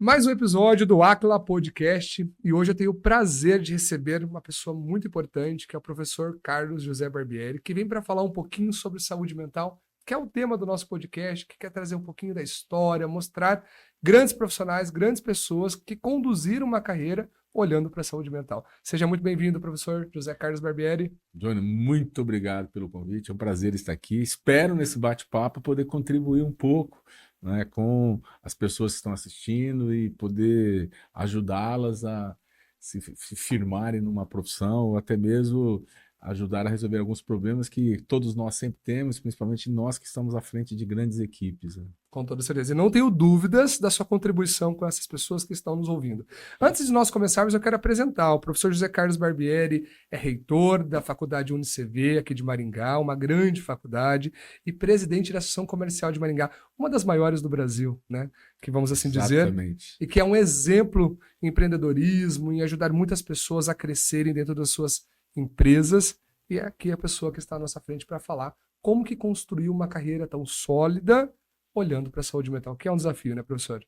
Mais um episódio do Acla Podcast e hoje eu tenho o prazer de receber uma pessoa muito importante, que é o professor Carlos José Barbieri, que vem para falar um pouquinho sobre saúde mental, que é o tema do nosso podcast, que quer trazer um pouquinho da história, mostrar grandes profissionais, grandes pessoas que conduziram uma carreira olhando para a saúde mental. Seja muito bem-vindo, professor José Carlos Barbieri. Johnny, muito obrigado pelo convite, é um prazer estar aqui. Espero nesse bate-papo poder contribuir um pouco, né, com as pessoas que estão assistindo e poder ajudá-las a se firmarem numa profissão ou até mesmo ajudar a resolver alguns problemas que todos nós sempre temos, principalmente nós que estamos à frente de grandes equipes, né? Com toda certeza. E não tenho dúvidas da sua contribuição com essas pessoas que estão nos ouvindo. Antes de nós começarmos, eu quero apresentar. O professor José Carlos Barbieri é reitor da Faculdade UniCV, aqui de Maringá, uma grande faculdade, e presidente da Associação Comercial de Maringá, uma das maiores do Brasil, né? Que vamos assim dizer. Exatamente. E que é um exemplo em empreendedorismo, em ajudar muitas pessoas a crescerem dentro das suas empresas. E é aqui a pessoa que está à nossa frente para falar como que construiu uma carreira tão sólida olhando para a saúde mental, que é um desafio, né, professor?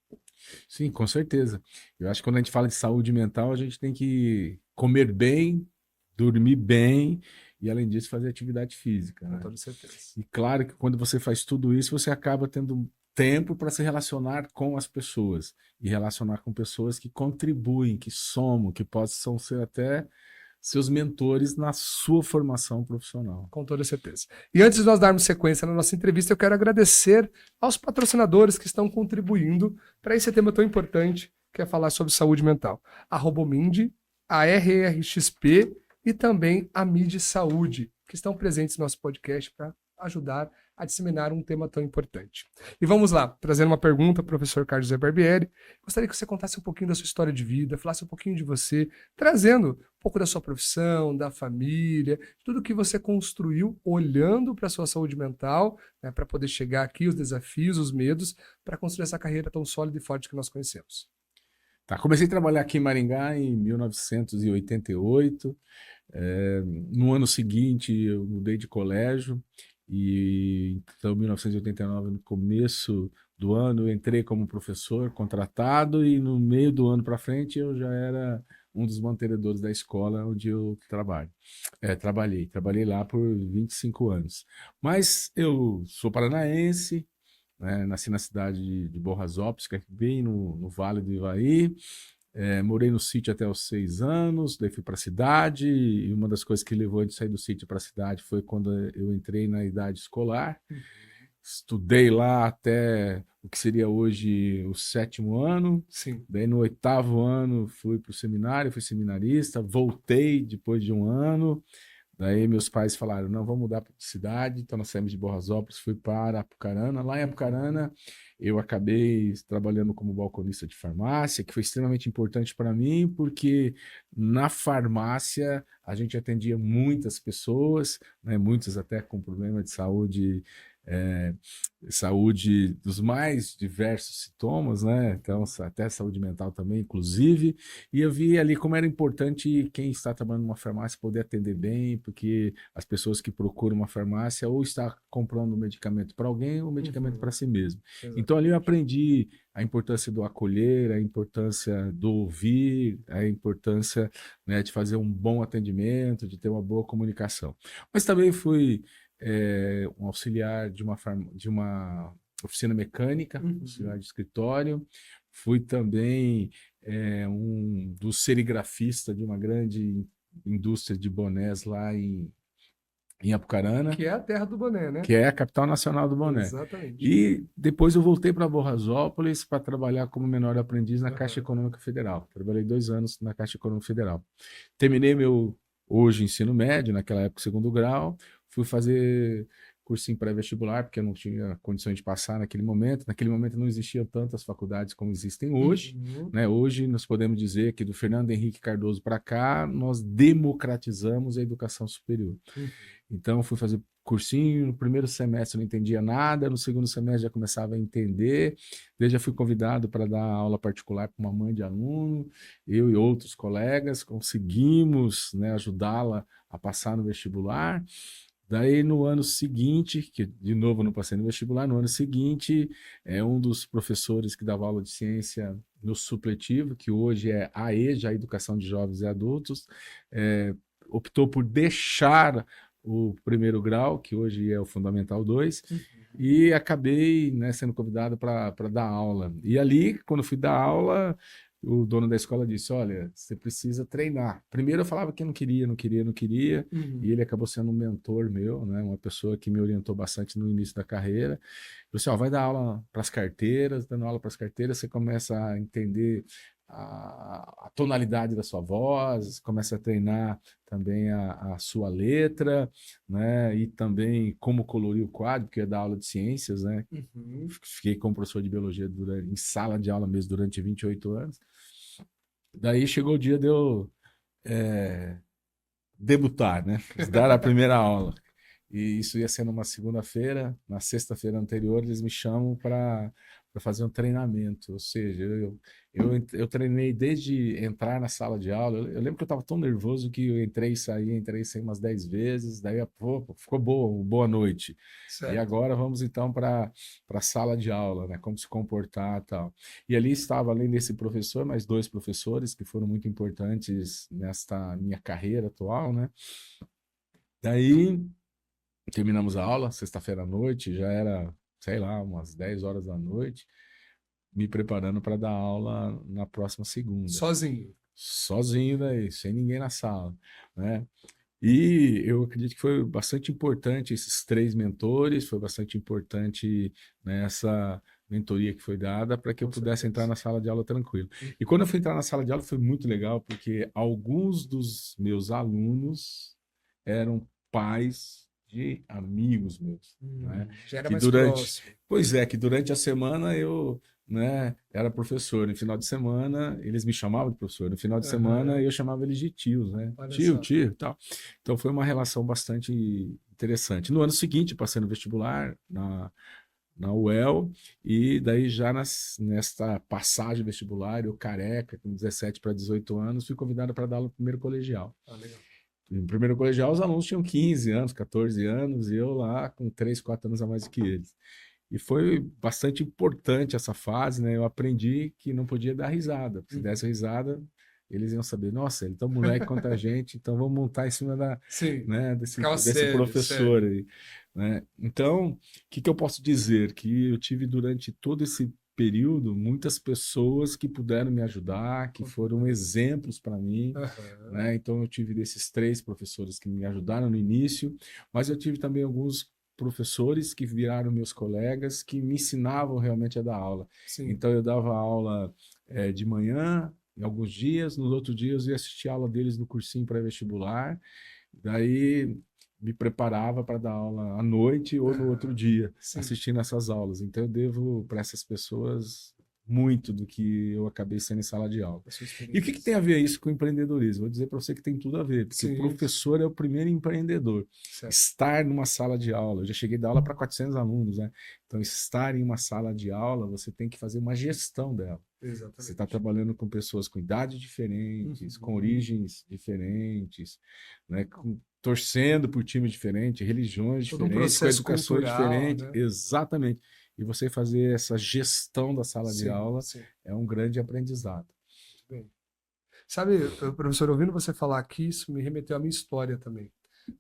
Sim, com certeza. Eu acho que quando a gente fala de saúde mental, a gente tem que comer bem, dormir bem e, além disso, fazer atividade física, Com né? toda certeza. E claro que quando você faz tudo isso, você acaba tendo tempo para se relacionar com as pessoas e relacionar com pessoas que contribuem, que somam, que possam ser até seus mentores na sua formação profissional. Com toda certeza. E antes de nós darmos sequência na nossa entrevista, eu quero agradecer aos patrocinadores que estão contribuindo para esse tema tão importante, que é falar sobre saúde mental. A Robomind, a RRXP e também a MID Saúde, que estão presentes no nosso podcast para ajudar a disseminar um tema tão importante. E vamos lá, trazendo uma pergunta para o professor Carlos José Barbieri. Gostaria que você contasse um pouquinho da sua história de vida, falasse um pouquinho de você, trazendo um pouco da sua profissão, da família, tudo que você construiu olhando para a sua saúde mental, né, para poder chegar aqui, os desafios, os medos, para construir essa carreira tão sólida e forte que nós conhecemos. Tá, comecei a trabalhar aqui em Maringá em 1988. No ano seguinte, eu mudei de colégio e então, em 1989, no começo do ano, eu entrei como professor contratado e no meio do ano para frente eu já era um dos mantenedores da escola onde eu trabalhei. Trabalhei lá por 25 anos. Mas eu sou paranaense, né, nasci na cidade de Borrasópolis, que é bem no Vale do Ivaí. Morei no sítio até os 6 anos, daí fui para a cidade, e uma das coisas que levou a sair do sítio para a cidade foi quando eu entrei na idade escolar. Estudei lá até o que seria hoje o 7º ano. Sim. Daí no 8º ano fui para o seminário, fui seminarista, voltei depois de um ano. Daí meus pais falaram, não, vamos mudar para cidade. Então nós saímos de Borrasópolis, fui para Apucarana. Lá em Apucarana eu acabei trabalhando como balconista de farmácia, que foi extremamente importante para mim, porque na farmácia a gente atendia muitas pessoas, né, muitas até com problema de saúde dos mais diversos sintomas, né? Então, até saúde mental também, inclusive. E eu vi ali como era importante quem está trabalhando numa farmácia poder atender bem, porque as pessoas que procuram uma farmácia ou está comprando um medicamento para alguém ou um medicamento para si mesmo. Exato. Então, ali eu aprendi a importância do acolher, a importância do ouvir, a importância, né, de fazer um bom atendimento, de ter uma boa comunicação. Mas também fui um auxiliar de uma oficina mecânica, auxiliar de escritório. Fui também um dos serigrafistas de uma grande indústria de bonés lá em Apucarana. Que é a terra do boné, né? Que é a capital nacional do boné. Exatamente. E depois eu voltei para Borrasópolis para trabalhar como menor aprendiz na Caixa Econômica Federal. Trabalhei 2 anos na Caixa Econômica Federal. Terminei meu hoje ensino médio, naquela época 2º grau, fui fazer cursinho pré-vestibular, porque eu não tinha condições de passar naquele momento. Naquele momento não existiam tantas faculdades como existem hoje. Né? Hoje nós podemos dizer que do Fernando Henrique Cardoso para cá, nós democratizamos a educação superior. Então, fui fazer cursinho, no primeiro semestre eu não entendia nada, no segundo semestre já começava a entender, daí já fui convidado para dar aula particular para uma mãe de aluno, eu e outros colegas conseguimos, né, ajudá-la a passar no vestibular. Daí, no ano seguinte, que de novo não passei no vestibular, no ano seguinte, um dos professores que dava aula de ciência no supletivo, que hoje é a EJA, a Educação de Jovens e Adultos, optou por deixar o primeiro grau, que hoje é o Fundamental 2, e acabei, né, sendo convidado para dar aula. E ali, quando fui dar aula, o dono da escola disse: olha, você precisa treinar. Primeiro eu falava que não queria, não queria, não queria, e ele acabou sendo um mentor meu, né, uma pessoa que me orientou bastante no início da carreira. Ele falou assim: ó, vai dar aula para as carteiras, dando aula para as carteiras, você começa a entender a tonalidade da sua voz, começa a treinar também a sua letra, né, e também como colorir o quadro, porque eu ia dar aula de ciências, né, fiquei como professor de biologia em sala de aula mesmo durante 28 anos. Daí chegou o dia de eu debutar, né, dar a primeira aula. E isso ia ser numa segunda-feira. Na sexta-feira anterior, eles me chamam para fazer um treinamento. Ou seja, eu treinei desde entrar na sala de aula. Eu lembro que eu estava tão nervoso que eu entrei e saí umas 10 vezes. Daí, pô, ficou boa noite. Certo. E agora vamos então para a sala de aula, né? Como se comportar e tal. E ali estava, além desse professor, mais dois professores que foram muito importantes nesta minha carreira atual, né? Daí terminamos a aula, sexta-feira à noite, já era, sei lá, umas 10 horas da noite, me preparando para dar aula na próxima segunda. Sozinho. Sozinho daí, sem ninguém na sala, né? E eu acredito que foi bastante importante esses três mentores, foi bastante importante, né, essa mentoria que foi dada para que eu pudesse entrar na sala de aula tranquilo. E quando eu fui entrar na sala de aula foi muito legal, porque alguns dos meus alunos eram pais de amigos meus, né? Já era Que mais durante, próximo. pois é, que durante a semana eu, né, era professor, no final de semana eles me chamavam de professor, no final de semana eu chamava eles de tios, né? Olha Tio, só. tio, tal. Então foi uma relação bastante interessante. No ano seguinte, passei no vestibular na UEL, e daí já nesta passagem vestibular, eu careca, com 17 para 18 anos, fui convidado para dar aula no primeiro colegial. Legal. No primeiro colegial, os alunos tinham 15 anos, 14 anos, e eu lá com 3, 4 anos a mais que eles. E foi bastante importante essa fase, né? Eu aprendi que não podia dar risada. Se desse risada, eles iam saber: nossa, ele é tão moleque quanto a gente, então vamos montar em cima Sim. né, Ficava desse sério, professor sério. aí, né? Então, o que eu posso dizer? Que eu tive durante todo esse período muitas pessoas que puderam me ajudar, que foram exemplos para mim, né? Então eu tive desses três professores que me ajudaram no início, mas eu tive também alguns professores que viraram meus colegas, que me ensinavam realmente a dar aula. Sim. Então eu dava aula de manhã, em alguns dias, nos outros dias eu ia assistir a aula deles no cursinho pré-vestibular, daí me preparava para dar aula à noite ou no outro dia, Sim. assistindo essas aulas. Então eu devo para essas pessoas muito do que eu acabei sendo em sala de aula. E o que tem a ver isso com empreendedorismo? Vou dizer para você que tem tudo a ver, porque o professor é o primeiro empreendedor. Certo. Estar numa sala de aula, eu já cheguei a dar aula para 400 alunos, né? Então, estar em uma sala de aula, você tem que fazer uma gestão dela. Exatamente. Você está trabalhando com pessoas com idades diferentes, com origens diferentes, né? Torcendo por times diferentes, religiões Todo diferentes, com educação diferente. Né? Exatamente. E você fazer essa gestão da sala de aula é um grande aprendizado. Bem. Sabe, professor, ouvindo você falar aqui, isso me remeteu à minha história também.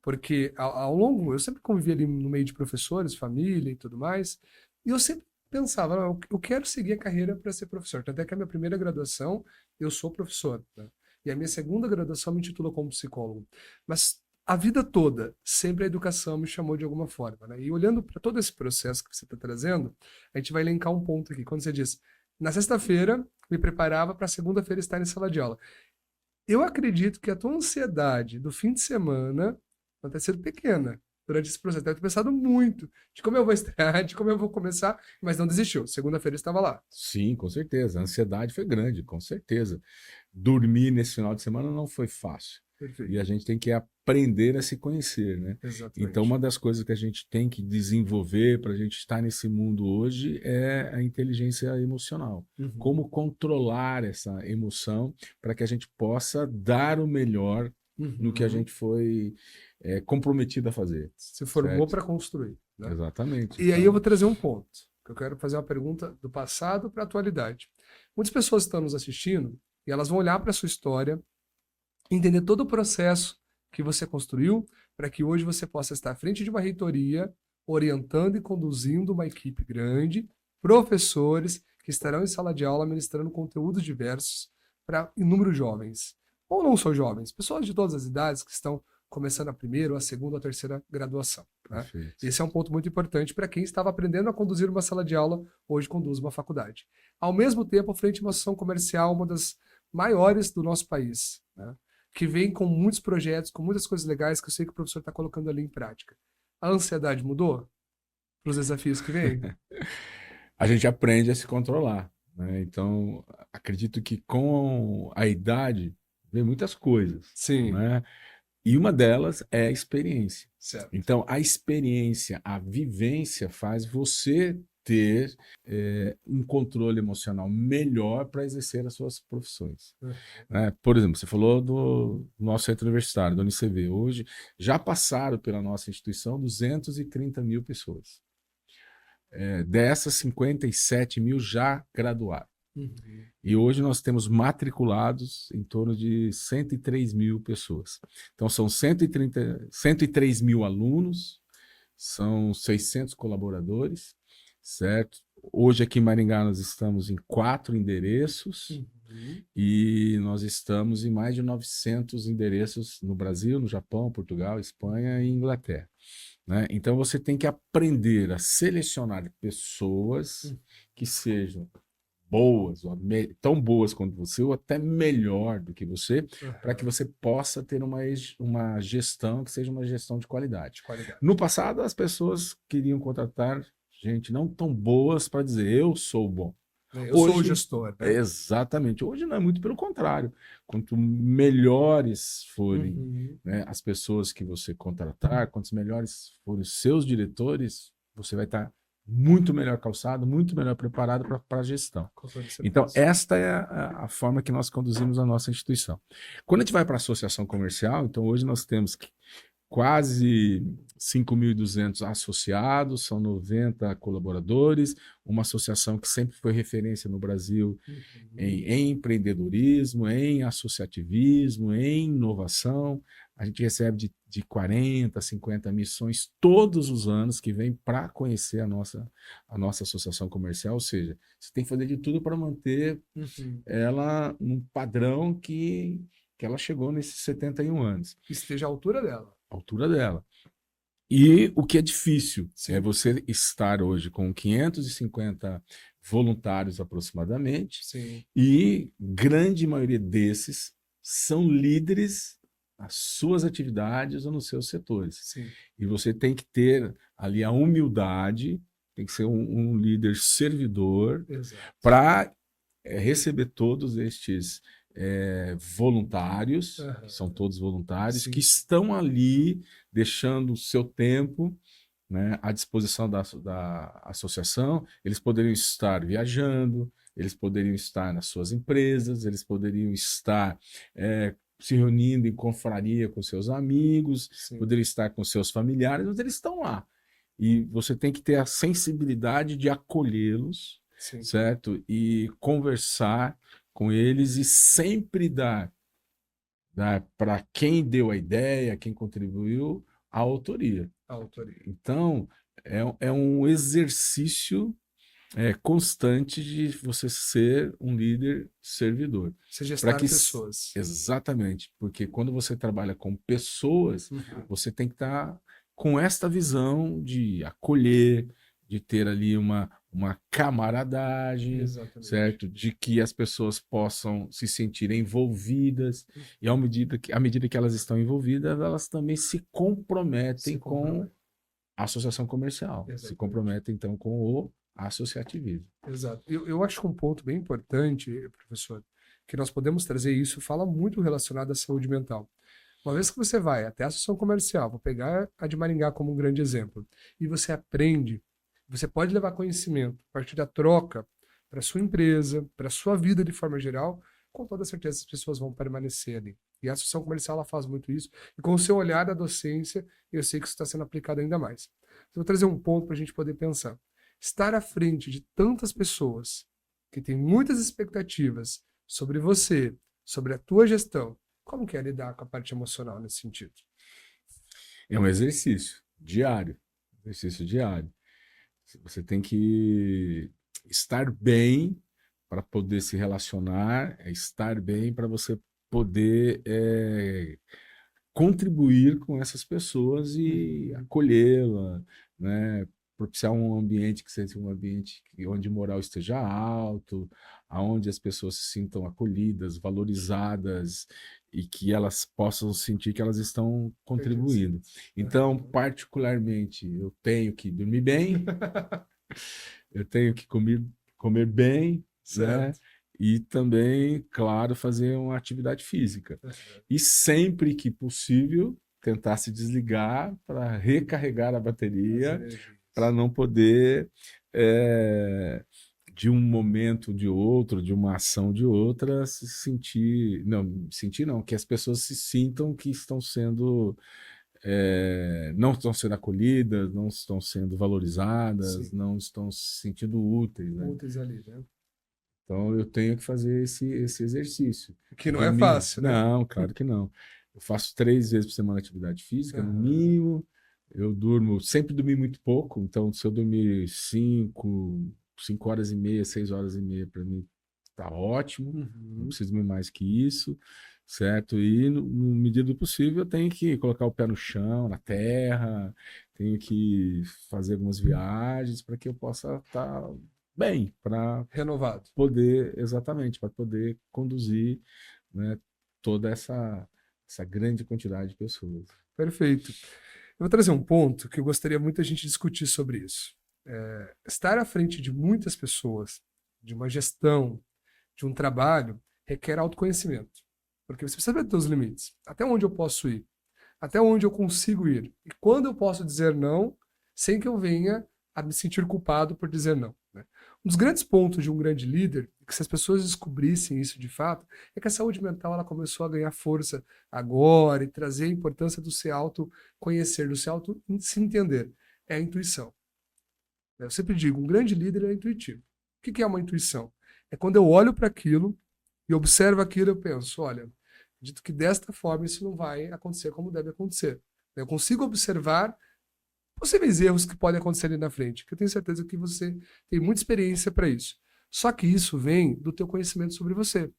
Porque ao longo, eu sempre convivi ali no meio de professores, família e tudo mais, e eu sempre pensava: não, eu quero seguir a carreira para ser professor. Tanto é que a minha primeira graduação, eu sou professor, né? E a minha segunda graduação me intitula como psicólogo. Mas a vida toda, sempre a educação me chamou de alguma forma, né? E olhando para todo esse processo que você está trazendo, a gente vai elencar um ponto aqui. Quando você diz: na sexta-feira, me preparava para segunda-feira estar em sala de aula. Eu acredito que a tua ansiedade do fim de semana não ter sido pequena durante esse processo. Deve ter pensado muito de como eu vou estrear, de como eu vou começar, mas não desistiu. Segunda-feira estava lá. Sim, com certeza. A ansiedade foi grande, com certeza. Dormir nesse final de semana não foi fácil. Perfeito. E a gente tem que aprender a se conhecer, né? Exatamente. Então, uma das coisas que a gente tem que desenvolver para a gente estar nesse mundo hoje é a inteligência emocional. Como controlar essa emoção para que a gente possa dar o melhor no que a gente foi comprometido a fazer. Se formou certo? para construir. Né? Exatamente. E aí eu vou trazer um ponto, que eu quero fazer uma pergunta do passado para a atualidade. Muitas pessoas estão nos assistindo e elas vão olhar para a sua história, entender todo o processo que você construiu para que hoje você possa estar à frente de uma reitoria, orientando e conduzindo uma equipe grande, professores que estarão em sala de aula ministrando conteúdos diversos para inúmeros jovens. Ou não só jovens, pessoas de todas as idades que estão começando a primeira, ou a segunda, ou a terceira graduação. Né? Esse é um ponto muito importante para quem estava aprendendo a conduzir uma sala de aula, hoje conduz uma faculdade. Ao mesmo tempo, à frente de uma associação comercial, uma das maiores do nosso país, né? Que vem com muitos projetos, com muitas coisas legais que eu sei que o professor está colocando ali em prática. A ansiedade mudou para os desafios que vêm? A gente aprende a se controlar. Né? Então, acredito que com a idade vem muitas coisas. Sim. Né? E uma delas é a experiência. Certo. Então, a experiência, a vivência faz você ter um controle emocional melhor para exercer as suas profissões. Né? Por exemplo, você falou do nosso centro universitário, do UniCV. Hoje, já passaram pela nossa instituição 230 mil pessoas. Dessas, 57 mil já graduaram. E hoje nós temos matriculados em torno de 103 mil pessoas. Então, são 103 mil alunos, são 600 colaboradores, certo? Hoje aqui em Maringá nós estamos em 4 endereços e nós estamos em mais de 900 endereços no Brasil, no Japão, Portugal, Espanha e Inglaterra. Né? Então você tem que aprender a selecionar pessoas que sejam boas, ou tão boas quanto você, ou até melhor do que você, para que você possa ter uma gestão que seja uma gestão de qualidade. No passado, as pessoas queriam contratar gente não tão boas para dizer, eu sou bom. Eu sou o gestor. Né? Exatamente. Hoje não é muito pelo contrário. Quanto melhores forem né, as pessoas que você contratar, quantos melhores forem os seus diretores, você vai estar muito melhor calçado, muito melhor preparado para a gestão. Então, esta é a forma que nós conduzimos a nossa instituição. Quando a gente vai para a associação comercial, então hoje nós temos quase 5.200 associados, são 90 colaboradores, uma associação que sempre foi referência no Brasil em empreendedorismo, em associativismo, em inovação. A gente recebe de 40 a 50 missões todos os anos que vêm para conhecer a nossa associação comercial, ou seja, você tem que fazer de tudo para manter ela num padrão que ela chegou nesses 71 anos. Que esteja à altura dela. Altura dela. E o que é difícil é você estar hoje com 550 voluntários aproximadamente, e grande maioria desses são líderes nas suas atividades ou nos seus setores. E você tem que ter ali a humildade, tem que ser um líder servidor para receber todos estes voluntários, que são todos voluntários, que estão ali deixando o seu tempo, né, à disposição da associação. Eles poderiam estar viajando, eles poderiam estar nas suas empresas, eles poderiam estar se reunindo em confraria com seus amigos, poderiam estar com seus familiares, mas eles estão lá. E você tem que ter a sensibilidade de acolhê-los, certo? E conversar com eles e sempre dar para quem deu a ideia, quem contribuiu, a autoria. Então, é um exercício constante de você ser um líder servidor. Você gestar pessoas. Exatamente, porque quando você trabalha com pessoas, você tem que estar com esta visão de acolher, de ter ali uma camaradagem, certo? De que as pessoas possam se sentir envolvidas, e à medida que elas estão envolvidas, elas também se comprometem com a associação comercial, se comprometem então com o associativismo. Exato. Eu acho que um ponto bem importante, professor, que nós podemos trazer isso, fala muito relacionado à saúde mental. Uma vez que você vai até a associação comercial, vou pegar a de Maringá como um grande exemplo, e você aprende, você pode levar conhecimento a partir da troca para sua empresa, para sua vida de forma geral, com toda certeza as pessoas vão permanecer ali. E a associação comercial ela faz muito isso. E com o seu olhar da docência, eu sei que isso está sendo aplicado ainda mais. Então, vou trazer um ponto para a gente poder pensar. Estar à frente de tantas pessoas que têm muitas expectativas sobre você, sobre a tua gestão, como que é lidar com a parte emocional nesse sentido? É um exercício diário. Exercício diário. Você tem que estar bem para poder se relacionar, estar bem para você poder contribuir com essas pessoas e acolhê-la, né? Propiciar um ambiente que seja um ambiente onde o moral esteja alto, aonde as pessoas se sintam acolhidas, valorizadas e que elas possam sentir que elas estão contribuindo. Então, particularmente, eu tenho que dormir bem, eu tenho que comer bem, né? Certo. E também, claro, fazer uma atividade física. Uhum. E sempre que possível, tentar se desligar para recarregar a As bateria, energias. para não poder, de um momento de outro, de uma ação de outra, se sentir não, que as pessoas se sintam que estão sendo não estão sendo acolhidas, não estão sendo valorizadas, Sim. não estão se sentindo úteis, né? Úteis ali, né? Então eu tenho que fazer esse exercício. Que não é Dormir? fácil, né? Não, claro que não. Eu faço 3 vezes por semana atividade física, no Aham. mínimo. Eu durmo, sempre dormi muito pouco, então se eu dormir 5 horas e meia, 6 horas e meia, para mim tá ótimo. Não Uhum. preciso dormir mais que isso, certo? E no medida do possível eu tenho que colocar o pé no chão, na terra, tenho que fazer algumas viagens para que eu possa estar bem, para Renovado. poder, exatamente, para poder conduzir, né, toda essa grande quantidade de pessoas. Perfeito. Eu vou trazer um ponto que eu gostaria muito a gente discutir sobre isso. Estar à frente de muitas pessoas, de uma gestão, de um trabalho, requer autoconhecimento. Porque você precisa saber dos seus limites. Até onde eu posso ir? Até onde eu consigo ir? E quando eu posso dizer não, sem que eu venha a me sentir culpado por dizer não, né? Um dos grandes pontos de um grande líder, que se as pessoas descobrissem isso de fato, é que a saúde mental ela começou a ganhar força agora e trazer a importância do se autoconhecer, do se auto se entender. É a intuição. Eu sempre digo, um grande líder é intuitivo. O que é uma intuição? É quando eu olho para aquilo e observo aquilo, eu penso, olha, acredito que desta forma isso não vai acontecer como deve acontecer. Eu consigo observar possíveis erros que podem acontecer ali na frente, que eu tenho certeza que você tem muita experiência para isso. Só que isso vem do teu conhecimento sobre você,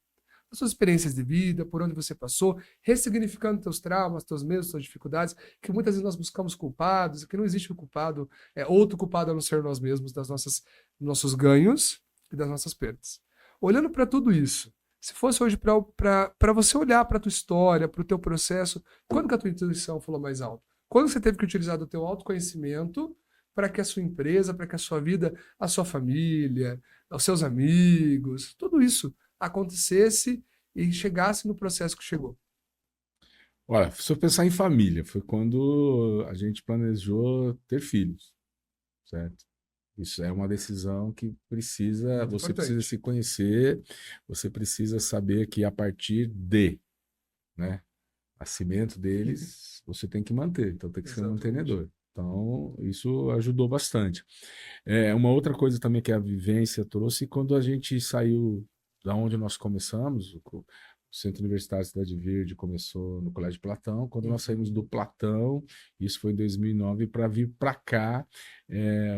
das suas experiências de vida, por onde você passou, ressignificando teus traumas, teus medos, tuas dificuldades, que muitas vezes nós buscamos culpados, que não existe o culpado, outro culpado a não ser nós mesmos, dos nossos ganhos e das nossas perdas. Olhando para tudo isso, se fosse hoje para você olhar para a tua história, para o teu processo, quando que a tua intuição falou mais alto? Quando você teve que utilizar do teu autoconhecimento para que a sua empresa, para que a sua vida, a sua família, os seus amigos, tudo isso acontecesse e chegasse no processo que chegou. Olha, se eu pensar em família, foi quando a gente planejou ter filhos, certo? Isso é uma decisão que Muito você precisa importante. se conhecer, você precisa saber que a partir de, né, nascimento deles, você tem que manter, então tem que ser um Exatamente. mantenedor. Então, isso ajudou bastante. Uma outra coisa também que a vivência trouxe, quando a gente saiu da onde nós começamos, o Centro Universitário Cidade Verde começou no Colégio Platão, quando nós saímos do Uhum. Platão, isso foi em 2009, para vir para cá,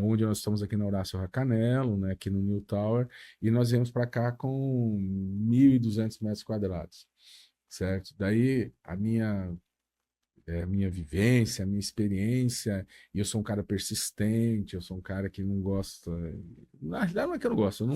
onde nós estamos aqui na Horácio Racanello, né, aqui no New Tower, e nós viemos para cá com 1.200 metros quadrados, certo? Daí a minha vivência, a minha experiência, e eu sou um cara persistente, eu sou um cara que não gosta. Na verdade, não é que eu não gosto, eu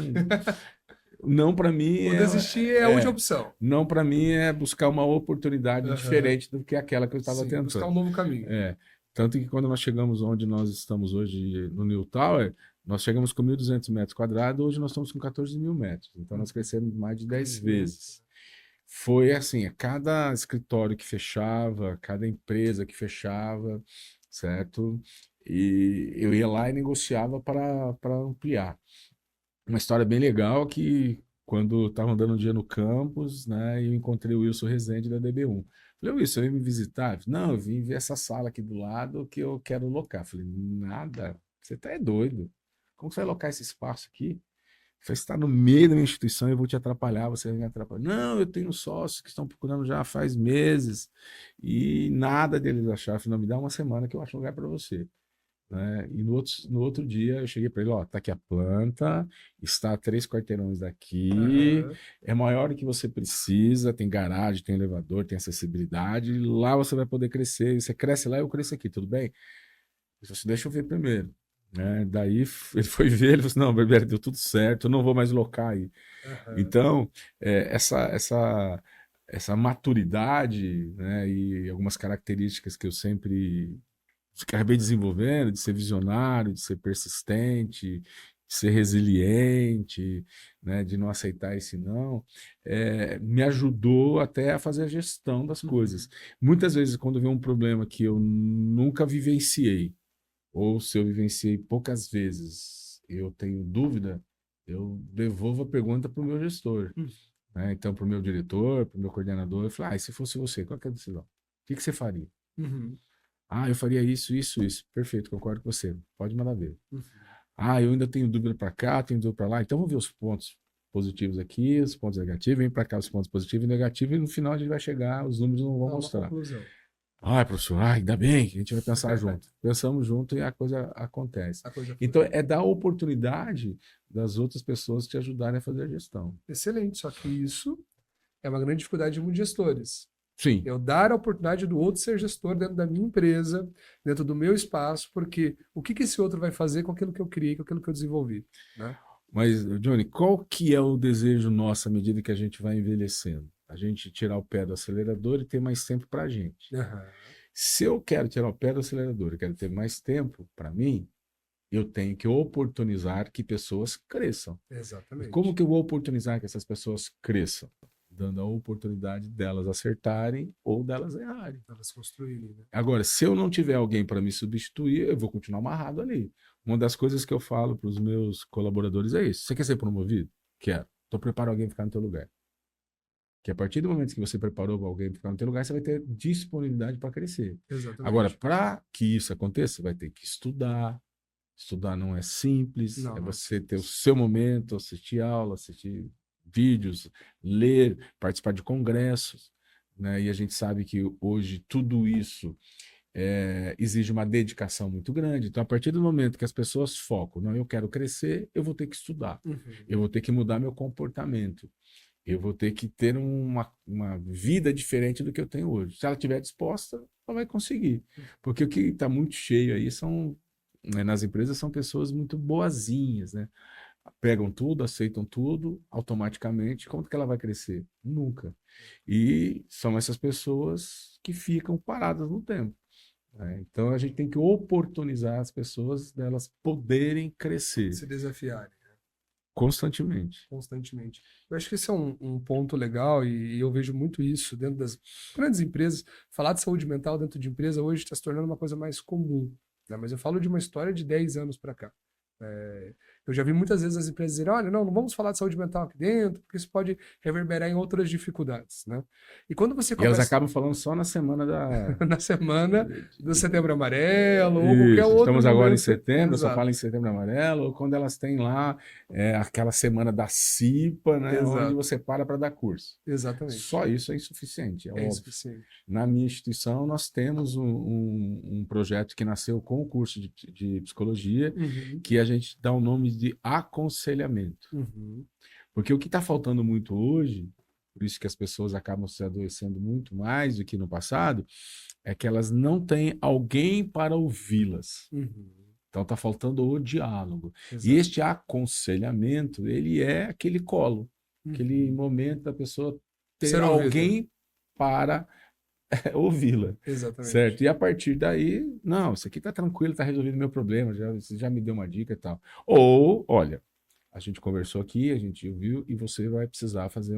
não para mim O desistir é a última opção. não para mim é buscar uma oportunidade Uhum. diferente do que aquela que eu estava Sim, buscar tentando. um novo caminho. É, tanto que quando nós chegamos onde nós estamos hoje, no New Tower, nós chegamos com 1.200 metros quadrados, hoje nós estamos com 14 mil metros. Então nós crescemos mais de 10 Crescimento. vezes. Foi assim, a cada escritório que fechava, cada empresa que fechava, certo? E eu ia lá e negociava para ampliar. Uma história bem legal que quando estava andando um dia no campus, né, e eu encontrei o Wilson Rezende da DB1. Falei, Wilson, veio me visitar? Não, eu vim ver essa sala aqui do lado que eu quero locar. Falei, nada, você tá doido. Como você vai locar esse espaço aqui? Você está no meio da minha instituição e eu vou te atrapalhar, você vai me atrapalhar. Não, eu tenho sócios que estão procurando já faz meses e nada deles acharam. Falei, não, me dá uma semana que eu acho um lugar para você. Né? E no outro dia eu cheguei para ele, ó, tá aqui a planta, está a 3 quarteirões daqui, Aham. é maior do que você precisa, tem garagem, tem elevador, tem acessibilidade, e lá você vai poder crescer, você cresce lá, eu cresço aqui, tudo bem? Ele falou assim, deixa eu ver primeiro. Né? Daí ele foi ver, ele falou assim, não, Berbera, deu tudo certo, eu não vou mais locar aí. Aham. Então, essa maturidade, né, e algumas características que eu sempre acabei desenvolvendo, de ser visionário, de ser persistente, de ser resiliente, né, de não aceitar esse não, me ajudou até a fazer a gestão das coisas. Uhum. Muitas vezes, quando vem um problema que eu nunca vivenciei, ou se eu vivenciei poucas vezes, eu tenho dúvida, eu devolvo a pergunta para o meu gestor, Uhum. né? Então, para o meu diretor, para o meu coordenador, eu falo, e se fosse você, qual que é a decisão? O que você faria? Uhum. Ah, eu faria isso, isso, isso. Perfeito, concordo com você. Pode mandar ver. Uhum. Ah, eu ainda tenho dúvida para cá, tenho dúvida para lá. Então, vamos ver os pontos positivos aqui, os pontos negativos, vem para cá os pontos positivos e negativos, e no final a gente vai chegar, os números não vão É uma mostrar. conclusão. Ah, professor, ainda bem que a gente vai pensar junto. Pensamos junto e a coisa acontece. A coisa foi. Então, é dar oportunidade das outras pessoas te ajudarem a fazer a gestão. Excelente, só que isso é uma grande dificuldade de muitos gestores. Sim, Eu dar a oportunidade do outro ser gestor dentro da minha empresa, dentro do meu espaço, porque o que que esse outro vai fazer com aquilo que eu criei, com aquilo que eu desenvolvi, né? mas, Johnny, qual que é o desejo nosso à medida que a gente vai envelhecendo? A gente tirar o pé do acelerador e ter mais tempo para a gente. Aham. Se eu quero tirar o pé do acelerador e quero ter mais tempo para mim, eu tenho que oportunizar que pessoas cresçam. E como Exatamente. que eu vou oportunizar que essas pessoas cresçam? Dando a oportunidade delas acertarem ou delas errarem. Elas construírem, né? Agora, se eu não tiver alguém para me substituir, eu vou continuar amarrado ali. Uma das coisas que eu falo para os meus colaboradores é isso. Você quer ser promovido? Quero. Então prepara alguém para ficar no teu lugar. Que a partir do momento que você preparou alguém para ficar no teu lugar, você vai ter disponibilidade para crescer. Agora, Exatamente. para que isso aconteça, você vai ter que estudar. Estudar não é simples, Não, é não é você ter o simples. seu momento, assistir aula, assistir vídeos, ler, participar de congressos, né? E a gente sabe que hoje tudo isso exige uma dedicação muito grande. Então, a partir do momento que as pessoas focam, não, eu quero crescer, eu vou ter que estudar, Uhum. eu vou ter que mudar meu comportamento, eu vou ter que ter uma vida diferente do que eu tenho hoje. Se ela estiver disposta, ela vai conseguir. Porque o que está muito cheio aí são, né, nas empresas, são pessoas muito boazinhas, né? Pegam tudo, aceitam tudo, automaticamente. Como que ela vai crescer? Nunca. E são essas pessoas que ficam paradas no tempo. Né? Então a gente tem que oportunizar as pessoas delas poderem crescer Se desafiarem constantemente. constantemente. Eu acho que esse é um ponto legal e eu vejo muito isso dentro das grandes empresas. Falar de saúde mental dentro de empresa hoje está se tornando uma coisa mais comum, né? Mas eu falo de uma história de 10 anos para cá. É, eu já vi muitas vezes as empresas dizerem, olha, não vamos falar de saúde mental aqui dentro, porque isso pode reverberar em outras dificuldades, né? E quando você E elas começa acabam falando só na semana da. na semana do Setembro Amarelo ou qualquer Isso, outro estamos agora em momento, setembro, só exato, fala em setembro amarelo, ou quando elas têm lá aquela semana da CIPA, né, onde exato, você para dar curso. exatamente. Só isso é insuficiente, é É óbvio. insuficiente. Na minha instituição, nós temos um projeto que nasceu com o curso de psicologia, Uhum, que a gente dá o nome de aconselhamento. uhum, Porque o que está faltando muito hoje, por isso que as pessoas acabam se adoecendo muito mais do que no passado, é que elas não têm alguém para ouvi-las. uhum, Então está faltando o diálogo. E exato. este aconselhamento, ele é aquele colo, aquele Uhum. momento da pessoa ter Ser ouvido. alguém para ouvi-la, certo? Exatamente. E a partir daí, não, isso aqui está tranquilo, está resolvido o meu problema, você já me deu uma dica e tal. Ou, olha, a gente conversou aqui, a gente ouviu, e você vai precisar fazer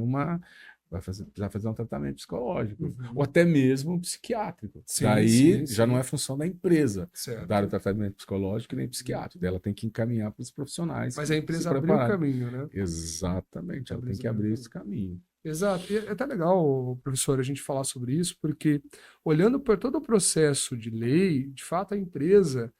precisar fazer um tratamento psicológico, Uhum. ou até mesmo psiquiátrico. Sim, Daí sim, já sim. não é função da empresa Certo. dar o tratamento psicológico e nem psiquiátrico. Daí ela tem que encaminhar para os profissionais Mas que a se empresa abriu o prepararam. caminho, né? Exatamente, A ela tem empresa que abriu o abrir caminho. esse caminho. Exato. E é até legal, professor, a gente falar sobre isso, porque olhando por todo o processo de lei, de fato a empresa,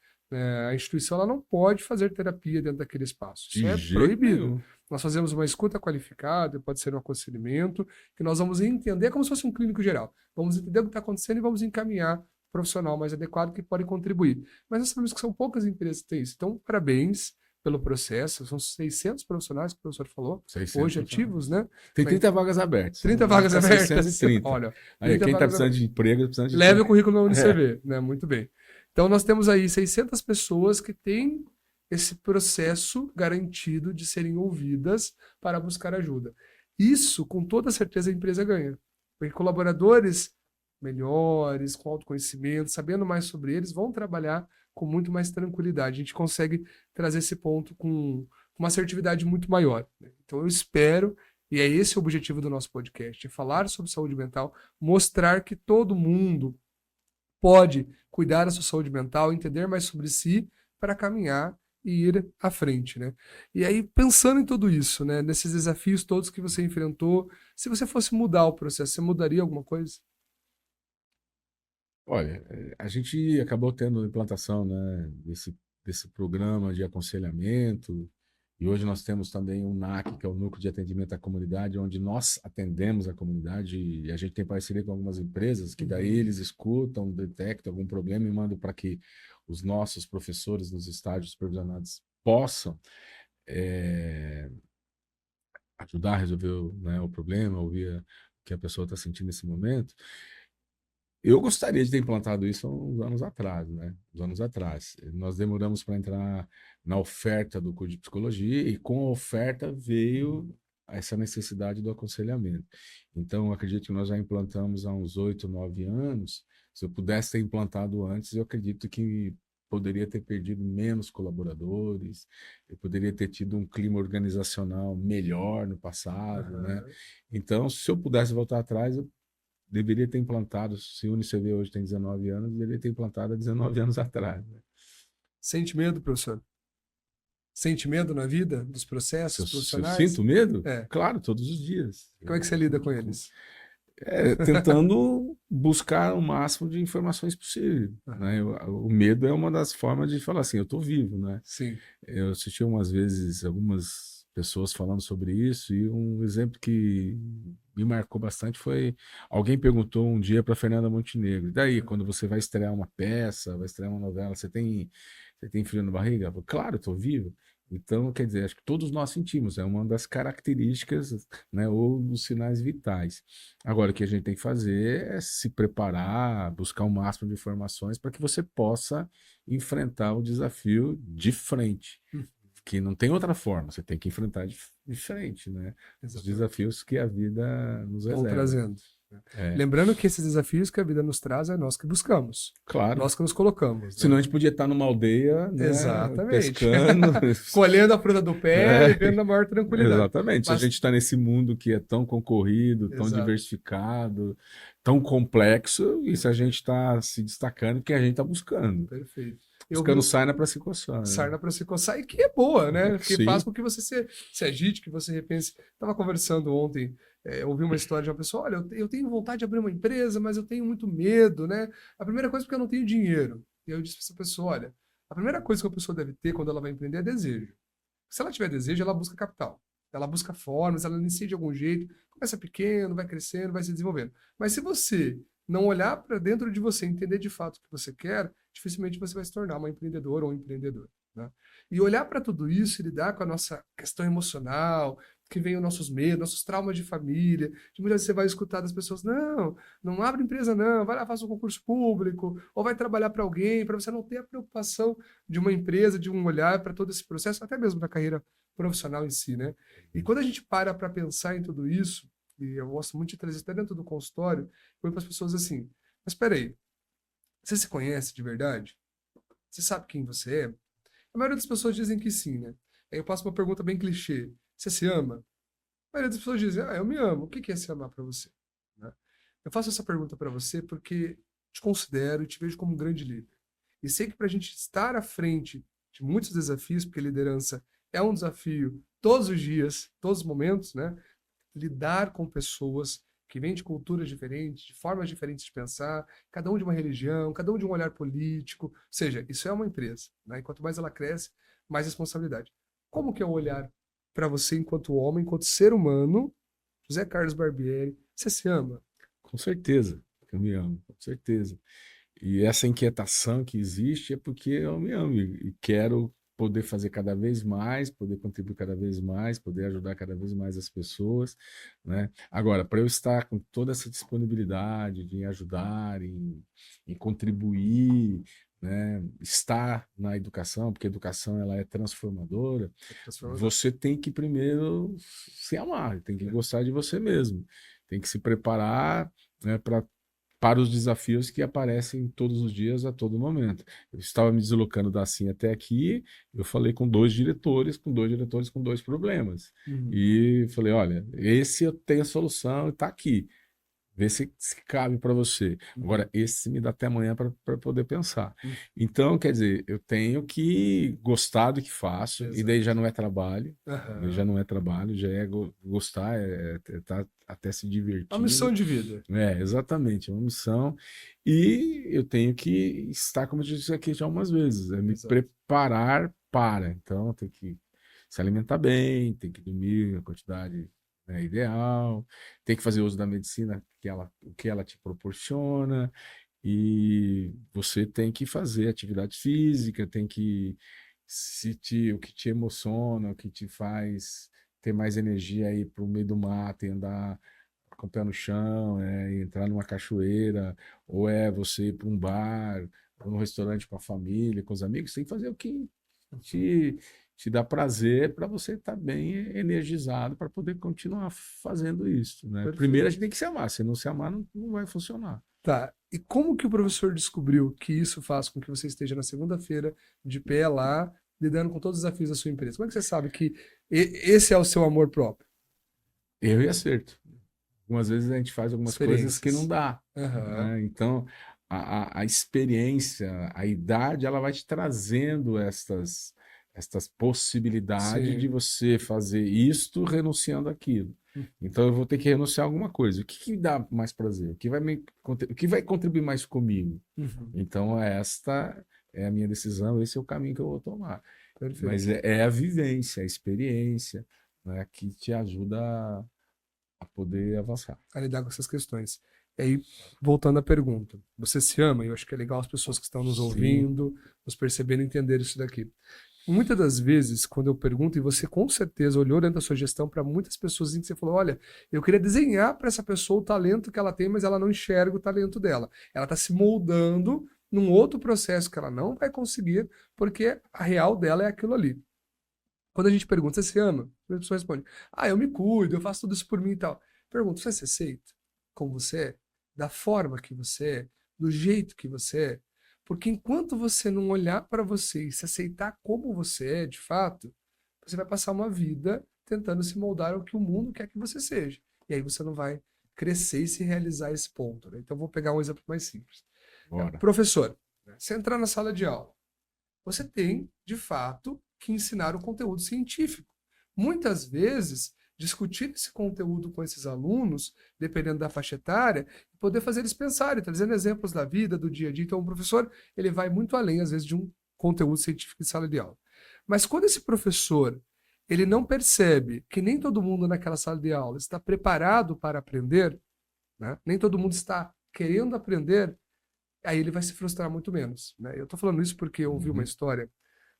a instituição, ela não pode fazer terapia dentro daquele espaço. Isso De é jeito proibido. nenhum. Nós fazemos uma escuta qualificada, pode ser um aconselhamento, que nós vamos entender como se fosse um clínico geral. Vamos entender o que está acontecendo e vamos encaminhar o profissional mais adequado que pode contribuir. Mas nós sabemos que são poucas empresas que têm isso. Então, parabéns pelo processo. São 600 profissionais que o professor falou, 600 hoje profissionais. ativos, né? Tem 30 vagas abertas. 30 Vamos vagas para abertas. 630. Olha, Aí, 30 quem está vagas precisando abertas. de emprego, precisando de Leve o currículo na É. UniCV, né? Muito bem. Então, nós temos aí 600 pessoas que têm esse processo garantido de serem ouvidas para buscar ajuda. Isso, com toda certeza, a empresa ganha. Porque colaboradores melhores, com autoconhecimento, sabendo mais sobre eles, vão trabalhar com muito mais tranquilidade. A gente consegue trazer esse ponto com uma assertividade muito maior, né? Então, eu espero, e é esse o objetivo do nosso podcast, é falar sobre saúde mental, mostrar que todo mundo pode cuidar da sua saúde mental, entender mais sobre si para caminhar e ir à frente, né? E aí, pensando em tudo isso, né, nesses desafios todos que você enfrentou, se você fosse mudar o processo, você mudaria alguma coisa? Olha, a gente acabou tendo implantação, né, desse programa de aconselhamento, e hoje nós temos também o NAC, que é o Núcleo de Atendimento à Comunidade, onde nós atendemos a comunidade, e a gente tem parceria com algumas empresas, que daí eles escutam, detectam algum problema e mandam para que os nossos professores nos estágios supervisionados possam ajudar a resolver né, o problema, ouvir o que a pessoa está sentindo nesse momento. Eu gostaria de ter implantado isso há uns anos atrás, né? Uns anos atrás. Nós demoramos para entrar na oferta do curso de psicologia e com a oferta veio essa necessidade do aconselhamento. Então, eu acredito que nós já implantamos há uns 8, 9 anos. Se eu pudesse ter implantado antes, eu acredito que poderia ter perdido menos colaboradores, eu poderia ter tido um clima organizacional melhor no passado, né? Então, se eu pudesse voltar atrás, eu deveria ter implantado, se o UniCV hoje tem 19 anos, deveria ter implantado há 19 anos atrás. Né? Sente medo, professor? Sente medo na vida, dos Se eu, processos se eu profissionais? sinto medo? É. Claro, todos os dias. Como é que você lida com eles? Tentando buscar o máximo de informações possível. Né? O medo é uma das formas de falar assim, eu estou vivo. Né? Sim. Eu assisti umas vezes algumas pessoas falando sobre isso e um exemplo que me marcou bastante foi alguém perguntou um dia para Fernanda Montenegro, e daí, quando você vai estrear uma peça, vai estrear uma novela, você tem frio na barriga? Ela falou, claro, estou vivo. Então, quer dizer, acho que todos nós sentimos, é uma das características, né, ou dos sinais vitais. Agora, o que a gente tem que fazer é se preparar, buscar o máximo de informações para que você possa enfrentar o desafio de frente. Que não tem outra forma, você tem que enfrentar de frente, né? Os desafios que a vida nos Estão reserva. trazendo. Lembrando que esses desafios que a vida nos traz é nós que buscamos. Claro. Nós que nos colocamos. Senão né? a gente podia estar numa aldeia, né, Exatamente. pescando. Colhendo a fruta do pé e vendo na maior tranquilidade. Exatamente. Mas... Se a gente está nesse mundo que é tão concorrido, tão diversificado, tão complexo, e se a gente está se destacando, que a gente está buscando. Perfeito. Buscando sarna para se coçar. Sarna para se coçar, e que é boa, né? Que faz com que você se agite, que você repense. Estava conversando ontem, ouvi uma história de uma pessoa, olha, eu tenho vontade de abrir uma empresa, mas eu tenho muito medo, né? A primeira coisa é porque eu não tenho dinheiro. E eu disse para essa pessoa, olha, a primeira coisa que a pessoa deve ter quando ela vai empreender é desejo. Se ela tiver desejo, ela busca capital. Ela busca formas, ela inicia de algum jeito, começa pequeno, vai crescendo, vai se desenvolvendo. Mas se você não olhar para dentro de você, entender de fato o que você quer, dificilmente você vai se tornar uma empreendedora ou um empreendedor. Né? E olhar para tudo isso e lidar com a nossa questão emocional, que vem os nossos medos, nossos traumas de família, de muitas vezes você vai escutar das pessoas, não abre empresa não, vai lá, faça um concurso público, ou vai trabalhar para alguém, para você não ter a preocupação de uma empresa, de um olhar para todo esse processo, até mesmo da carreira profissional em si, né? E quando a gente para pensar em tudo isso, e eu gosto muito de trazer até dentro do consultório, eu falo para as pessoas assim, mas espera aí, você se conhece de verdade? Você sabe quem você é? A maioria das pessoas dizem que sim, né? Aí eu passo uma pergunta bem clichê. Você se ama? maioria das pessoas dizem, eu me amo. O que é se amar para você? Né? Eu faço essa pergunta para você porque te considero e te vejo como um grande líder. E sei que para a gente estar à frente de muitos desafios, porque liderança é um desafio todos os dias, todos os momentos, né? Lidar com pessoas que vêm de culturas diferentes, de formas diferentes de pensar, cada um de uma religião, cada um de um olhar político. Ou seja, isso é uma empresa, né? E quanto mais ela cresce, mais responsabilidade. Como que é o olhar para você enquanto homem, enquanto ser humano, José Carlos Barbieri? Você se ama? Com certeza, eu me amo, com certeza. E essa inquietação que existe é porque eu me amo e quero poder fazer cada vez mais, poder contribuir cada vez mais, poder ajudar cada vez mais as pessoas, né? Agora, para eu estar com toda essa disponibilidade de ajudar, em contribuir, né? Estar na educação, porque a educação ela é transformadora, você tem que primeiro se amar, tem que gostar de você mesmo, tem que se preparar, né, para os desafios que aparecem todos os dias, a todo momento. Eu estava me deslocando da CIM até aqui, eu falei com dois diretores com dois problemas. E falei, olha, esse eu tenho a solução e está aqui. Vê se cabe para você. Agora, esse me dá até amanhã para poder pensar. Então, quer dizer, eu tenho que gostar do que faço, e daí já não é trabalho, já não é trabalho, já é gostar, tá até se divertir. Uma missão de vida. Exatamente, é uma missão. E eu tenho que estar, como eu disse aqui já umas vezes, me preparar para. Então, tem que se alimentar bem, tem que dormir a quantidade, né, ideal, tem que fazer uso da medicina o que ela te proporciona, e você tem que fazer atividade física, tem que o que te emociona, o que te faz ter mais energia, ir para o meio do mato e andar com o pé no chão, entrar numa cachoeira, ou é você ir para um bar, ou num restaurante com a família, com os amigos, tem que fazer o que te dá prazer, para você estar bem energizado para poder continuar fazendo isso, né? Primeiro a gente tem que se amar, se não se amar não vai funcionar. Tá, e como que o professor descobriu que isso faz com que você esteja na segunda-feira de pé lá, lidando com todos os desafios da sua empresa? Como é que você sabe que esse é o seu amor próprio? Erro e acerto. Algumas vezes a gente faz algumas coisas que não dá, né? Então, a experiência, a idade, ela vai te trazendo estas possibilidades de você fazer isto renunciando àquilo. Então eu vou ter que renunciar a alguma coisa. O que dá mais prazer? O que vai contribuir mais comigo? Então esta é a minha decisão, esse é o caminho que eu vou tomar. Perfeito. Mas é a vivência, a experiência, né, que te ajuda a poder avançar. A lidar com essas questões. E aí, voltando à pergunta, você se ama? Eu acho que é legal as pessoas que estão nos ouvindo, nos percebendo e entender isso daqui. Muitas das vezes, quando eu pergunto, e você com certeza olhou dentro da sua gestão para muitas pessoas em que você falou, olha, eu queria desenhar para essa pessoa o talento que ela tem, mas ela não enxerga o talento dela. Ela está se moldando num outro processo que ela não vai conseguir, porque a real dela é aquilo ali. Quando a gente pergunta, você se ama? A pessoa responde, eu me cuido, eu faço tudo isso por mim e tal. Pergunto, você se aceita como você é? Da forma que você é? Do jeito que você é? Porque enquanto você não olhar para você e se aceitar como você é, de fato, você vai passar uma vida tentando se moldar ao que o mundo quer que você seja. E aí você não vai crescer e se realizar esse ponto, né? Então eu vou pegar um exemplo mais simples. Professor, você entrar na sala de aula, você tem, de fato, que ensinar o conteúdo científico. Muitas vezes, discutir esse conteúdo com esses alunos, dependendo da faixa etária, e poder fazer eles pensarem, trazendo exemplos da vida, do dia a dia. Então, o professor ele vai muito além, às vezes, de um conteúdo científico em sala de aula. Mas quando esse professor ele não percebe que nem todo mundo naquela sala de aula está preparado para aprender, né? Nem todo mundo está querendo aprender, aí ele vai se frustrar muito menos, né? Eu estou falando isso porque eu ouvi uma história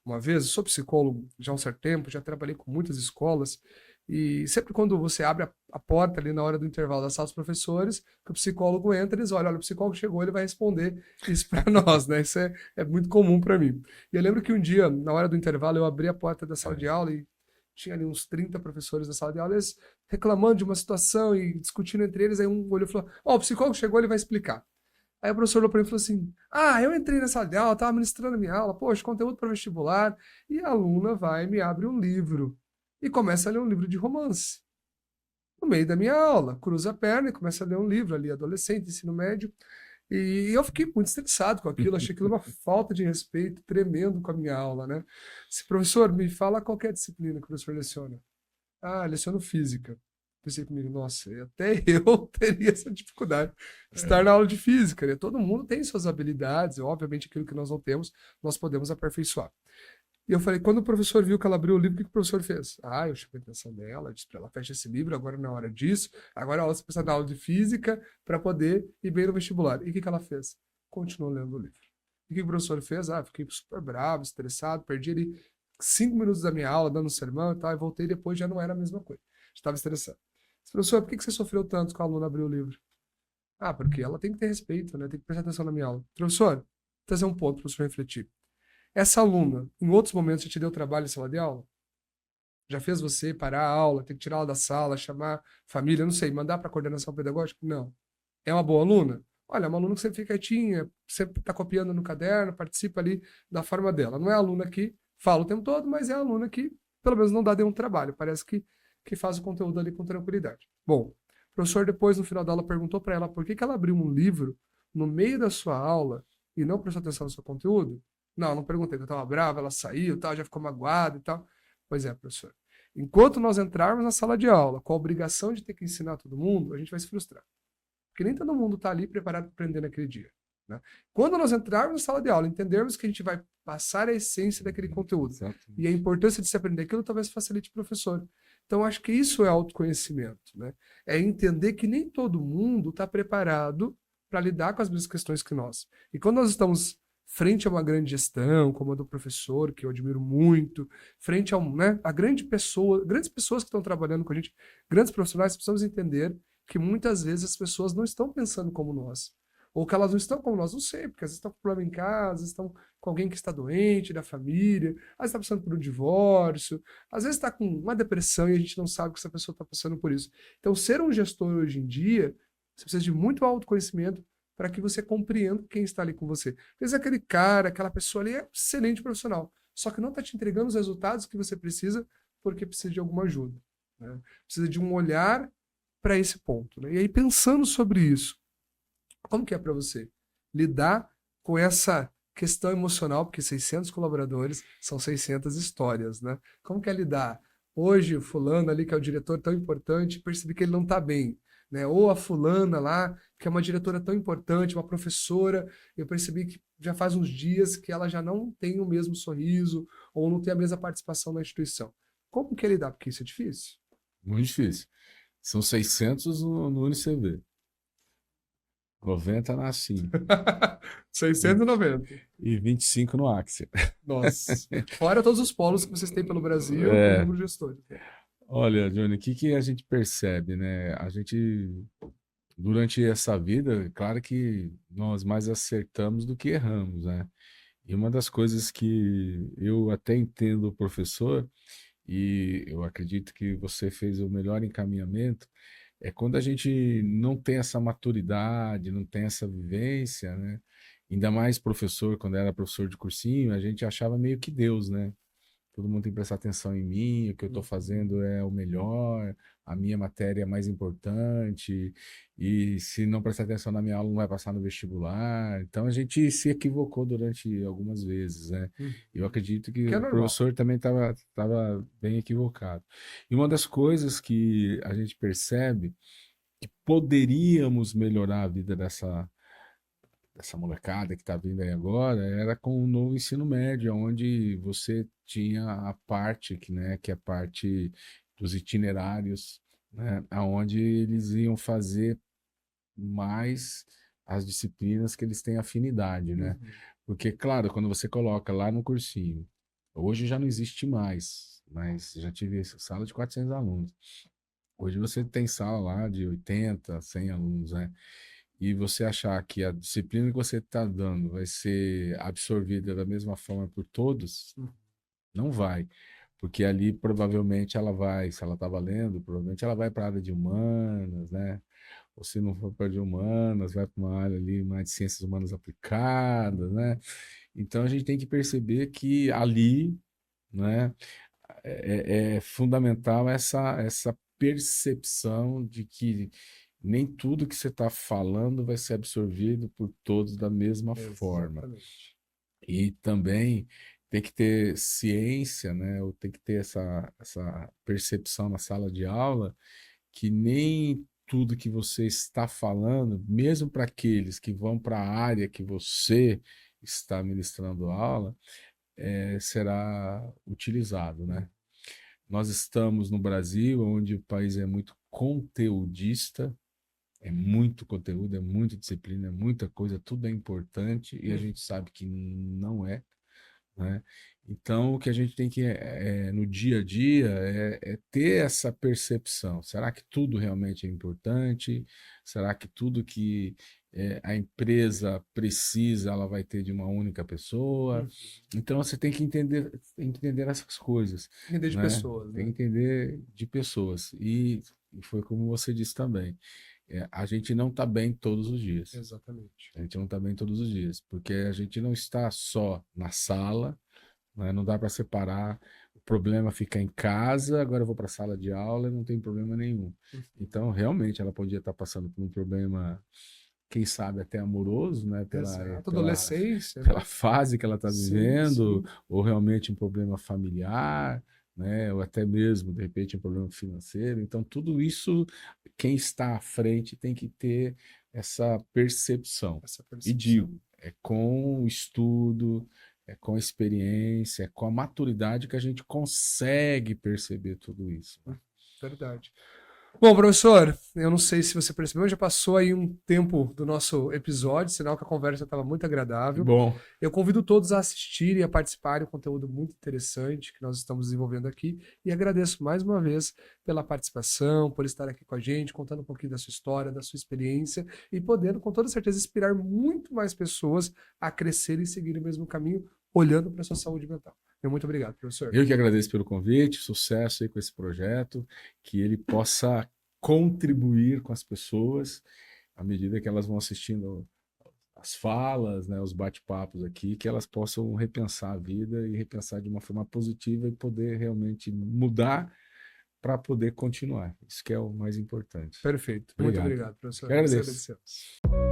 uma vez, eu sou psicólogo já há um certo tempo, já trabalhei com muitas escolas, e sempre quando você abre a porta ali na hora do intervalo da sala dos professores, que o psicólogo entra, eles olham, olha, o psicólogo chegou, ele vai responder isso para nós, né? Isso é muito comum para mim. E eu lembro que um dia, na hora do intervalo, eu abri a porta da sala de aula e tinha ali uns 30 professores na sala de aula, eles reclamando de uma situação e discutindo entre eles, aí um olhou e falou, o psicólogo chegou, ele vai explicar. Aí o professor olhou para mim e falou assim, eu entrei na sala de aula, estava ministrando a minha aula, poxa, conteúdo para vestibular, e a aluna vai e me abre um livro, e começa a ler um livro de romance. no meio da minha aula, cruza a perna e começa a ler um livro ali, adolescente, ensino médio. E eu fiquei muito estressado com aquilo, achei aquilo uma falta de respeito tremendo com a minha aula, né? Se professor, me fala qualquer disciplina que o professor leciona. Ah, leciono física. Pensei comigo, nossa, até eu teria essa dificuldade de estar na aula de física, né? Todo mundo tem suas habilidades, e obviamente aquilo que nós não temos, nós podemos aperfeiçoar. E eu falei, quando o professor viu que ela abriu o livro, o que que o professor fez? Ah, eu chamei a atenção dela, disse para ela, fecha esse livro, agora não é hora disso, agora ela precisa dar aula de física para poder ir bem no vestibular. E o que que ela fez? Continuou lendo o livro. E o que que o professor fez? Ah, fiquei super bravo, estressado, perdi ali 5 minutos da minha aula, dando um sermão e tal, e voltei depois, já não era a mesma coisa. Estava estressado. Disse, professor, por que que você sofreu tanto com a aluna abrir o livro? Ah, porque ela tem que ter respeito, né? Tem que prestar atenção na minha aula. Professor, vou trazer um ponto para o professor refletir. Essa aluna, em outros momentos, já te deu trabalho em sala de aula? Já fez você parar a aula, ter que tirar ela da sala, chamar família, não sei, mandar para a coordenação pedagógica? Não. É uma boa aluna? Olha, é uma aluna que sempre fica quietinha, sempre está copiando no caderno, participa ali da forma dela. Não é a aluna que fala o tempo todo, mas é a aluna que, pelo menos, não dá nenhum trabalho. Parece que faz o conteúdo ali com tranquilidade. Bom, o professor depois, no final da aula, perguntou para ela por que que ela abriu um livro no meio da sua aula e não prestou atenção no seu conteúdo. Não, não perguntei, eu estava brava, ela saiu, tal, já ficou magoada e tal. Pois é, professor. Enquanto nós entrarmos na sala de aula com a obrigação de ter que ensinar todo mundo, a gente vai se frustrar. Porque nem todo mundo está ali preparado para aprender naquele dia. Né? Quando nós entrarmos na sala de aula, entendermos que a gente vai passar a essência daquele conteúdo e a importância de se aprender aquilo, talvez facilite o professor. Então, acho que isso é autoconhecimento. Né? É entender que nem todo mundo está preparado para lidar com as mesmas questões que nós. E quando nós estamos frente a uma grande gestão, como a do professor, que eu admiro muito, frente a, né, a grandes pessoas que estão trabalhando com a gente, grandes profissionais, precisamos entender que muitas vezes as pessoas não estão pensando como nós. Ou que elas não estão como nós, não sei, porque às vezes estão com problema em casa, estão com alguém que está doente, da família, às vezes está passando por um divórcio, às vezes está com uma depressão e a gente não sabe que essa pessoa está passando por isso. Então, ser um gestor hoje em dia, você precisa de muito autoconhecimento para que você compreenda quem está ali com você. Às vezes aquele cara, aquela pessoa ali é excelente profissional, só que não está te entregando os resultados que você precisa porque precisa de alguma ajuda. Né? Precisa de um olhar para esse ponto. Né? E aí, pensando sobre isso, como que é para você lidar com essa questão emocional, porque 600 colaboradores são 600 histórias, né? Como que é lidar? Hoje, o fulano ali, que é o diretor tão importante, percebi que ele não está bem. Né? Ou a fulana lá, que é uma diretora tão importante, uma professora, eu percebi que já faz uns dias que ela já não tem o mesmo sorriso, ou não tem a mesma participação na instituição. Como que é lidar? Porque isso é difícil. Muito difícil. São 600 no UniCV. 90 na Sim. 690. E 25 no Axia. Nossa. Fora todos os polos que vocês têm pelo Brasil, com o número de gestores. Olha, Johnny, o que que a gente percebe, né? A gente, durante essa vida, claro que nós mais acertamos do que erramos, né? E uma das coisas que eu até entendo o professor, e eu acredito que você fez o melhor encaminhamento, é quando a gente não tem essa maturidade, não tem essa vivência, né? Ainda mais professor, quando era professor de cursinho, a gente achava meio que Deus, né? Todo mundo tem que prestar atenção em mim, o que eu estou fazendo é o melhor, a minha matéria é mais importante, e se não prestar atenção na minha aula, não vai passar no vestibular. Então a gente se equivocou durante algumas vezes, né? Eu acredito que Que é o normal. professor também estava bem equivocado. E uma das coisas que a gente percebe que poderíamos melhorar a vida dessa molecada que está vindo aí agora, era com o novo ensino médio, onde você tinha a parte que é a parte dos itinerários, né, onde eles iam fazer mais as disciplinas que eles têm afinidade, né? Porque, claro, quando você coloca lá no cursinho, hoje já não existe mais, mas já tive sala de 400 alunos. Hoje você tem sala lá de 80, 100 alunos, né? E você achar que a disciplina que você está dando vai ser absorvida da mesma forma por todos, não vai. Porque ali provavelmente ela vai, se ela está valendo, provavelmente ela vai para a área de humanas, né? Ou se não for para a área de humanas, vai para uma área ali mais de ciências humanas aplicadas, né? Então a gente tem que perceber que ali, né, é fundamental essa percepção de que nem tudo que você está falando vai ser absorvido por todos da mesma forma. Exatamente. E também tem que ter ciência, né? Ou tem que ter essa percepção na sala de aula que nem tudo que você está falando, mesmo para aqueles que vão para a área que você está ministrando aula, será utilizado, né? Nós estamos no Brasil, onde o país é muito conteudista, é muito conteúdo, é muita disciplina, é muita coisa, tudo é importante e a gente sabe que não é, né? Então, o que a gente tem que, no dia a dia, é ter essa percepção. Será que tudo realmente é importante? Será que tudo que a empresa precisa, ela vai ter de uma única pessoa? Então, você tem que entender essas coisas, Entender de né? pessoas, Tem que né? entender de pessoas. E foi como você disse também. A gente não está bem todos os dias. Exatamente. A gente não está bem todos os dias, porque a gente não está só na sala, né? Não dá para separar. O problema fica em casa, agora eu vou para a sala de aula e não tem problema nenhum. Então, realmente, ela podia estar passando por um problema, quem sabe até amoroso, né? Exato. Adolescência, Pela né? fase que ela está Sim, vivendo, sim. ou realmente um problema familiar, né? Ou até mesmo, de repente, um problema financeiro. Então, tudo isso, quem está à frente tem que ter essa percepção. Essa E percepção. digo, é com o estudo, é com a experiência, é com a maturidade que a gente consegue perceber tudo isso, né? Verdade. Bom, professor, eu não sei se você percebeu, já passou aí um tempo do nosso episódio, sinal que a conversa estava muito Que agradável. bom. Eu convido todos a assistirem e a participarem, um conteúdo muito interessante que nós estamos desenvolvendo aqui. E agradeço mais uma vez pela participação, por estar aqui com a gente, contando um pouquinho da sua história, da sua experiência e podendo, com toda certeza, inspirar muito mais pessoas a crescerem e seguirem o mesmo caminho, olhando para a sua saúde mental. Muito obrigado, professor. Eu que agradeço pelo convite, sucesso aí com esse projeto, que ele possa contribuir com as pessoas à medida que elas vão assistindo as falas, né, os bate-papos aqui, que elas possam repensar a vida e repensar de uma forma positiva e poder realmente mudar para poder continuar. Isso que é o mais importante. Perfeito. Muito Obrigado. obrigado, professor. Eu Nós agradeço. agradecemos.